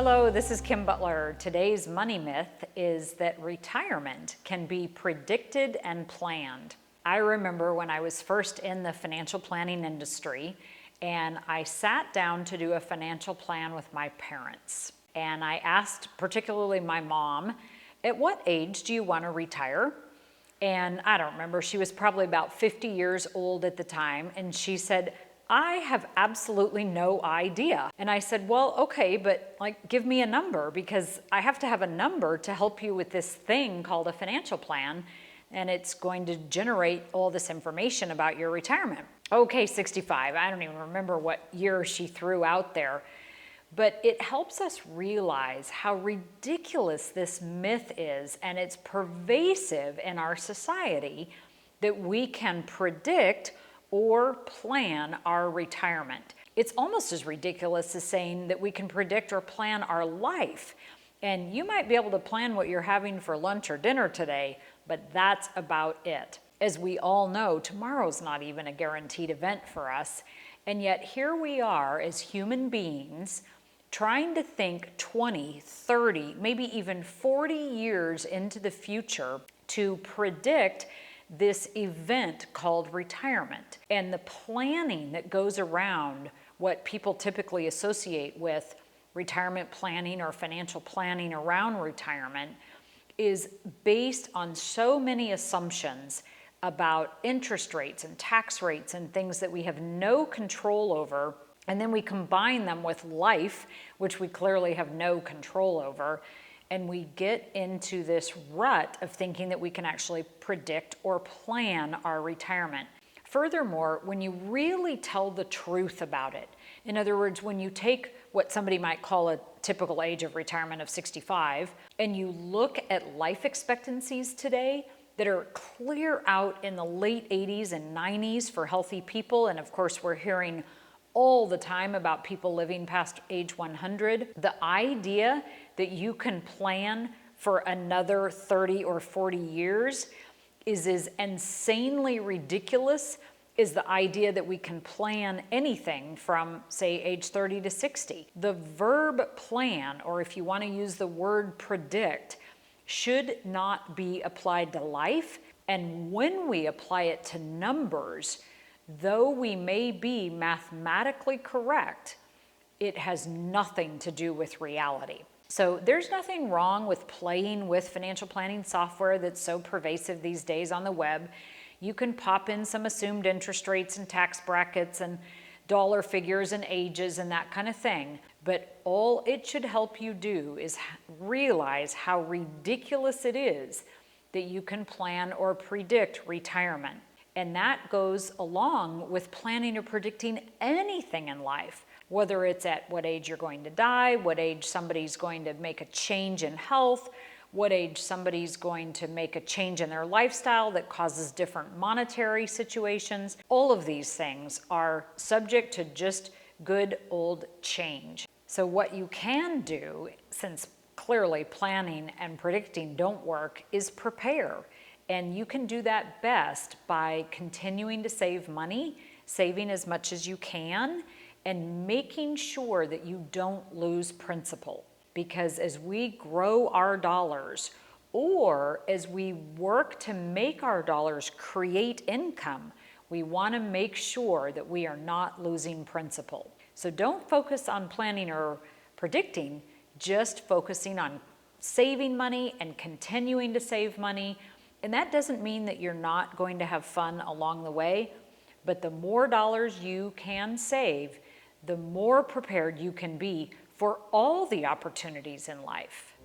Hello, this is Kim Butler. Today's money myth is that retirement can be predicted and planned. I remember when I was first in the financial planning industry and I sat down to do a financial plan with my parents. And I asked particularly my mom, at what age do you want to retire? And I don't remember, she was probably about 50 years old at the time. And she said, I have absolutely no idea. And I said, well, okay, but give me a number, because I have to have a number to help you with this thing called a financial plan. And it's going to generate all this information about your retirement. Okay, 65. I don't even remember what year she threw out there. But it helps us realize how ridiculous this myth is, and it's pervasive in our society, that we can predict or plan our retirement. It's almost as ridiculous as saying that we can predict or plan our life. And you might be able to plan what you're having for lunch or dinner today, but that's about it. As we all know, tomorrow's not even a guaranteed event for us. And yet here we are as human beings trying to think 20, 30, maybe even 40 years into the future to predict this event called retirement. And the planning that goes around what people typically associate with retirement planning or financial planning around retirement is based on so many assumptions about interest rates and tax rates and things that we have no control over. And then we combine them with life, which we clearly have no control over. And we get into this rut of thinking that we can actually predict or plan our retirement. Furthermore, when you really tell the truth about it, in other words, when you take what somebody might call a typical age of retirement of 65, and you look at life expectancies today that are clear out in the late 80s and 90s for healthy people, and of course we're hearing all the time about people living past age 100. The idea that you can plan for another 30 or 40 years is as insanely ridiculous as the idea that we can plan anything from, say, age 30 to 60. The verb plan, or if you want to use the word predict, should not be applied to life. And when we apply it to numbers, though we may be mathematically correct, it has nothing to do with reality. So there's nothing wrong with playing with financial planning software that's so pervasive these days on the web. You can pop in some assumed interest rates and tax brackets and dollar figures and ages and that kind of thing. But all it should help you do is realize how ridiculous it is that you can plan or predict retirement. And that goes along with planning or predicting anything in life, whether it's at what age you're going to die, what age somebody's going to make a change in health, what age somebody's going to make a change in their lifestyle that causes different monetary situations. All of these things are subject to just good old change. So what you can do, since clearly planning and predicting don't work, is prepare. And you can do that best by continuing to save money, saving as much as you can, and making sure that you don't lose principal. Because as we grow our dollars, or as we work to make our dollars create income, we want to make sure that we are not losing principal. So don't focus on planning or predicting, just focusing on saving money and continuing to save money. And that doesn't mean that you're not going to have fun along the way, but the more dollars you can save, the more prepared you can be for all the opportunities in life.